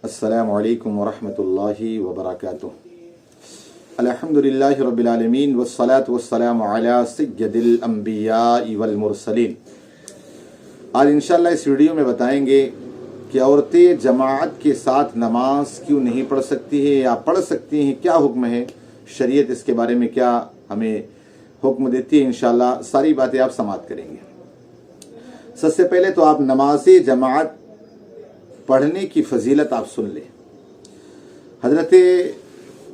अस्सलामु अलैकुम वरहमतुल्लाहि वबरकातुह। अल्हम्दुलिल्लाहि रब्बिल आलमीन वस्सलातु वस्सलामु अला सय्यदिल अंबियाइ वल मुरसलीन। आज इंशाअल्लाह इस वीडियो में बताएंगे कि औरतें जमात के साथ नमाज क्यों नहीं पढ़ सकती है या पढ़ सकती हैं, क्या हुक्म है, शरीयत इसके बारे में क्या हमें हुक्म देती है। इंशाअल्लाह सारी बातें आप समाअत करेंगे। सबसे पहले तो आप नमाज जमात पढ़ने की फजीलत आप सुन लें। हजरत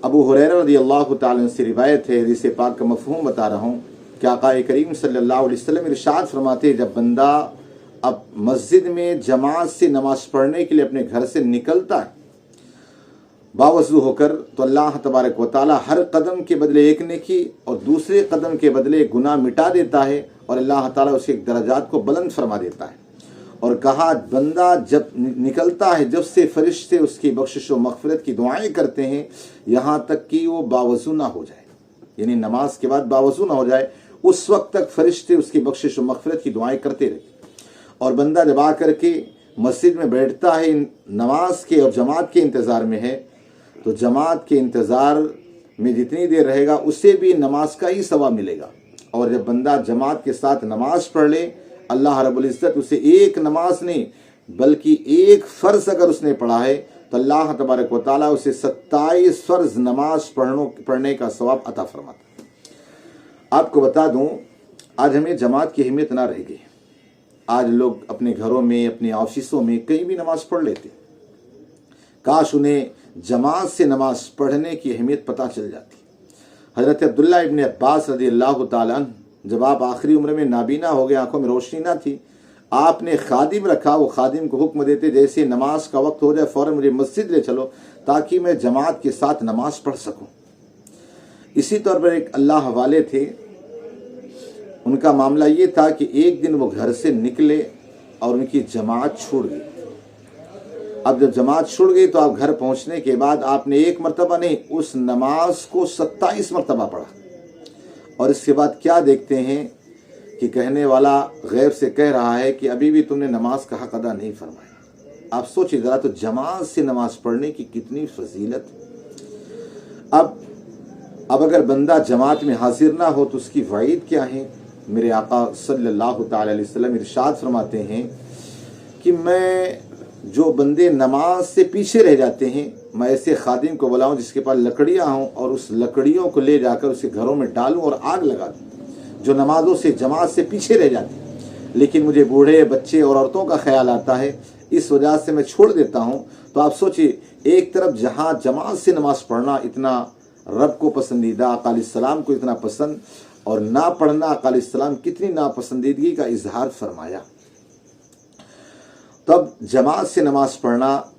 अबू हुरैरा रज़ियल्लाहु ताला अन्हु से रिवायत है, हदीस पाक का मफ़हूम बता रहा हूँ कि आक़ा करीम सल्लल्लाहु अलैहि वसल्लम इरशाद फरमाते हैं, जब बंदा अब मस्जिद में जमात से नमाज पढ़ने के लिए अपने घर से निकलता है बावजू होकर, तो अल्लाह तबारक व तआला हर कदम के बदले एक नेकी और दूसरे कदम के बदले गुनाह मिटा देता है और अल्लाह ताला उसके दर्जात को बुलंद फरमा देता है। और कहा, बंदा जब निकलता है, जब से फरिश्ते उसकी बख्शिश व मग़फ़िरत की दुआएं करते हैं, यहाँ तक कि वो बावज़ू ना हो जाए, यानी नमाज के बाद बावज़ू ना हो जाए, उस वक्त तक फरिश्ते उसकी बख्शिश व मग़फ़िरत की दुआएं करते रहते। और बंदा जब आकर के मस्जिद में बैठता है, नमाज के और जमात के इंतज़ार में है, तो जमात के इंतज़ार में जितनी देर रहेगा उसे भी नमाज का ही सवाब मिलेगा। और जब बंदा जमात के साथ नमाज पढ़ ले, अल्लाह रब्बुल इज़्ज़त उसे एक नमाज नहीं बल्कि एक फ़र्ज़ अगर उसने पढ़ा है तो अल्लाह तबारक व तआला उसे 27 फ़र्ज़ नमाज पढ़ने का सवाब अता फरमाता है। आपको बता दूं, आज हमें जमात की अहमियत ना रह गई। आज लोग अपने घरों में, अपने ऑफिसों में कहीं भी नमाज पढ़ लेते। काश उन्हें जमात से नमाज पढ़ने की अहमियत पता चल जाती। हज़रत अब्दुल्लाह इब्न अब्बास रज़ियल्लाहु ताला अन्हु, जब आप आखिरी उम्र में नाबीना हो गए, आंखों में रोशनी ना थी, आपने खादिम रखा। वो खादिम को हुक्म देते, जैसे नमाज का वक्त हो जाए फ़ौरन मुझे मस्जिद ले चलो ताकि मैं जमात के साथ नमाज पढ़ सकूं। इसी तौर पर एक अल्लाह वाले थे, उनका मामला ये था कि एक दिन वो घर से निकले और उनकी जमात छूट गई। अब जब जमात छूट गई तो आप घर पहुंचने के बाद आपने एक मरतबा नहीं, उस नमाज को 27 मरतबा पढ़ा। और इसके बाद क्या देखते हैं कि कहने वाला गैर से कह रहा है कि अभी भी तुमने नमाज का हक अदा नहीं फरमाया। आप सोचिए ज़रा, तो जमात से नमाज पढ़ने की कितनी फजीलत। अब अगर बंदा जमात में हाजिर ना हो तो उसकी वईद क्या है। मेरे आका सल्लल्लाहु ताला अलैहि वसल्लम इरशाद फरमाते हैं कि मैं जो बंदे नमाज से पीछे रह जाते हैं, मैं ऐसे खादिम को बुलाऊं जिसके पास लकड़ियां हों और उस लकड़ियों को ले जाकर उसे घरों में डालूं और आग लगा दूं, जो नमाजों से जमात से पीछे रह जाते हैं। लेकिन मुझे बूढ़े, बच्चे और औरतों का ख्याल आता है, इस वजह से मैं छोड़ देता हूँ। तो आप सोचिए, एक तरफ जहाँ जमात से नमाज पढ़ना इतना रब को पसंदीदा, आका अलैहिस्सलाम को इतना पसंद, और ना पढ़ना आका अलैहिस्सलाम कितनी नापसंदीदगी का इजहार फरमाया। तब जमात से नमाज पढ़ना,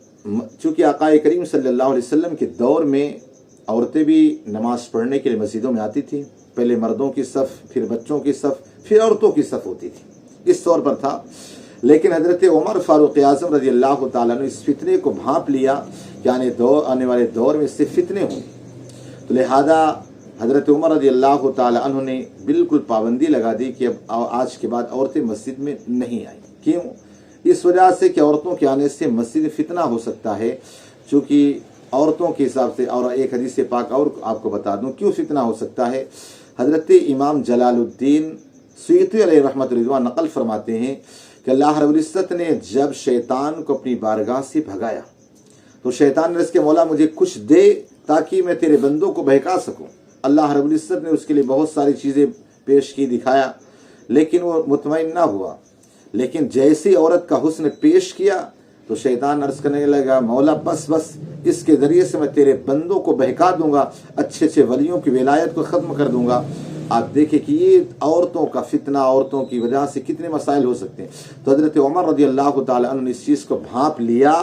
चूँकि आका करीम सल्लल्लाहु अलैहि वसल्लम के दौर में औरतें भी नमाज पढ़ने के लिए मस्जिदों में आती थी। पहले मर्दों की सफ़, फिर बच्चों की सफ़, फिर औरतों की सफ़ होती थी, इस तौर पर था। लेकिन हज़रत उमर फ़ारूक आज़म रज़ियल्लाहु ताला ने इस फितने को भांप लिया कि आने वाले दौर में इससे फितने होंगे। तो लिहाजा हज़रत उमर रज़ियल्लाहु ताला अन्हु ने बिल्कुल पाबंदी लगा दी कि अब आज के बाद औरतें मस्जिद में नहीं आएं। क्यों? इस वजह से कि औरतों के आने से मस्जिद में फितना हो सकता है। चूँकि औरतों के हिसाब से, और एक हदीस पाक और आपको बता दूं क्यों फितना हो सकता है। हज़रत इमाम जलालुद्दीन सुय्यती अलैहि रहमतुल्लाह रिज़वान नक़ल फरमाते हैं कि अल्लाह रब्बुल इज़्ज़त ने जब शैतान को अपनी बारगाह से भगाया तो शैतान ने इसके मौला मुझे कुछ दे ताकि मैं तेरे बंदों को बहका सकूं। अल्लाह रब्बुल इज़्ज़त ने उसके लिए बहुत सारी चीज़ें पेश की, दिखाया, लेकिन वो मुतमईन ना हुआ। लेकिन जैसे औरत का हुस्न पेश किया तो शैतान अर्ज़ करने लगा, मौला बस इसके ज़रिए से मैं तेरे बंदों को बहका दूंगा, अच्छे अच्छे वलियों की विलायत को ख़त्म कर दूंगा। आप देखें कि ये औरतों का फितना, औरतों की वजह से कितने मसाइल हो सकते हैं। तो हज़रत उमर रज़ियल्लाहु ताला अन्हु ने इस चीज़ को भांप लिया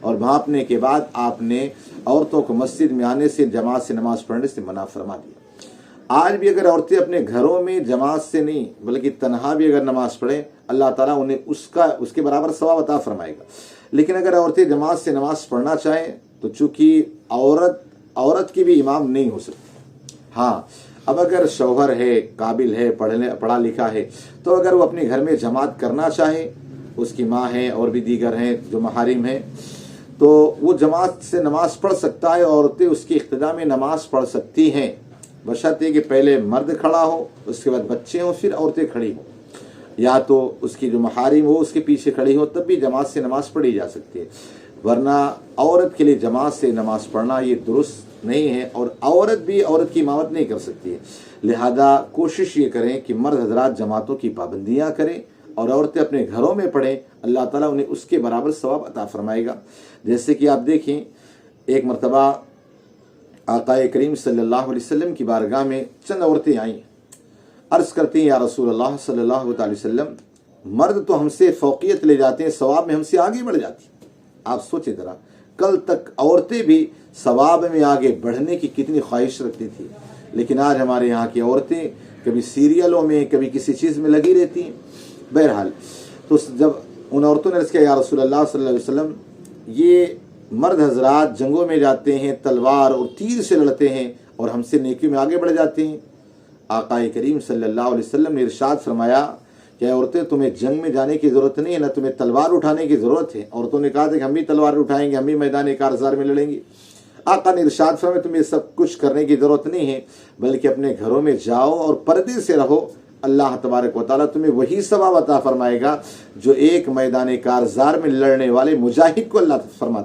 और भांपने के बाद आपने औरतों को मस्जिद में आने से, जमात से नमाज पढ़ने से मना फरमा दिया। आज भी अगर औरतें अपने घरों में जमात से नहीं बल्कि तन्हा भी अगर नमाज पढ़ें, अल्लाह ताला उन्हें उसके बराबर सवाब अता फरमाएगा। लेकिन अगर औरतें जमात से नमाज पढ़ना चाहें तो चूँकि औरत की भी इमाम नहीं हो सकती। हाँ, अब अगर शौहर है, काबिल है, पढ़ा लिखा है, तो अगर वो अपने घर में जमात करना चाहे, उसकी माँ है और भी दीगर हैं जो महारिम हैं, تو وہ جماعت سے نماز پڑھ سکتا ہے، عورتیں اس کی اقتداء میں نماز پڑھ سکتی ہیں، بشرطے کہ پہلے مرد کھڑا ہو، اس کے بعد بچے ہوں، پھر عورتیں کھڑی ہوں، یا تو اس کی جو محارم ہو اس کے پیچھے کھڑی ہو، تب بھی جماعت سے نماز پڑھی جا سکتی ہے، ورنہ عورت کے لیے جماعت سے نماز پڑھنا یہ درست نہیں ہے، اور عورت بھی عورت کی امامت نہیں کر سکتی ہے۔ لہذا کوشش یہ کریں کہ مرد حضرات جماعتوں کی پابندیاں کریں اور عورتیں اپنے گھروں میں پڑھیں، اللہ تعالیٰ انہیں اس کے برابر ثواب عطا فرمائے گا۔ جیسے کہ آپ دیکھیں، ایک مرتبہ آقا کریم صلی اللہ علیہ وسلم کی بارگاہ میں چند عورتیں آئیں، عرض کرتی ہیں یا رسول اللہ صلی اللہ علیہ وسلم، مرد تو ہم سے فوقیت لے جاتے ہیں، ثواب میں ہم سے آگے بڑھ جاتی ہیں۔ آپ سوچیں ذرا، کل تک عورتیں بھی ثواب میں آگے بڑھنے کی کتنی خواہش رکھتی تھی، لیکن آج ہمارے یہاں کی عورتیں کبھی سیریلوں میں، کبھی کسی چیز میں لگی رہتی ہیں۔ بہرحال تو جب ان عورتوں نے عرض کیا یا رسول اللہ صلی اللہ علیہ وسلم، یہ مرد حضرات جنگوں میں جاتے ہیں، تلوار اور تیر سے لڑتے ہیں اور ہم سے نیکی میں آگے بڑھ جاتے ہیں۔ آقا کریم صلی اللہ علیہ وسلم نے ارشاد فرمایا کہ عورتیں تمہیں جنگ میں جانے کی ضرورت نہیں ہے، نہ تمہیں تلوار اٹھانے کی ضرورت ہے۔ عورتوں نے کہا تھا کہ ہم بھی تلوار اٹھائیں گے، ہم بھی میدان کارزار میں لڑیں گے۔ آقا نے ارشاد فرمایا تمہیں سب کچھ کرنے کی ضرورت نہیں ہے، بلکہ اپنے گھروں میں جاؤ اور پردے سے رہو، اللہ تبارک و تعالیٰ تمہیں وہی ثواب عطا فرمائے گا جو ایک میدان کارزار میں لڑنے والے مجاہد کو اللہ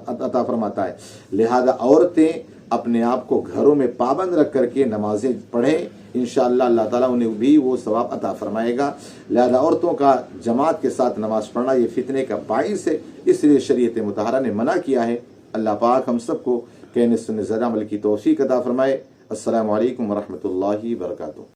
عطا فرماتا ہے۔ لہذا عورتیں اپنے آپ کو گھروں میں پابند رکھ کر کے نمازیں پڑھیں، انشاءاللہ اللہ تعالیٰ انہیں بھی وہ ثواب عطا فرمائے گا۔ لہذا عورتوں کا جماعت کے ساتھ نماز پڑھنا یہ فتنے کا باعث ہے، اس لیے شریعت مطہرہ نے منع کیا ہے۔ اللہ پاک ہم سب کو کہنے سننے زیادہ عمل کی توفیق عطا فرمائے۔ السلام علیکم ورحمۃ اللہ وبرکاتہ۔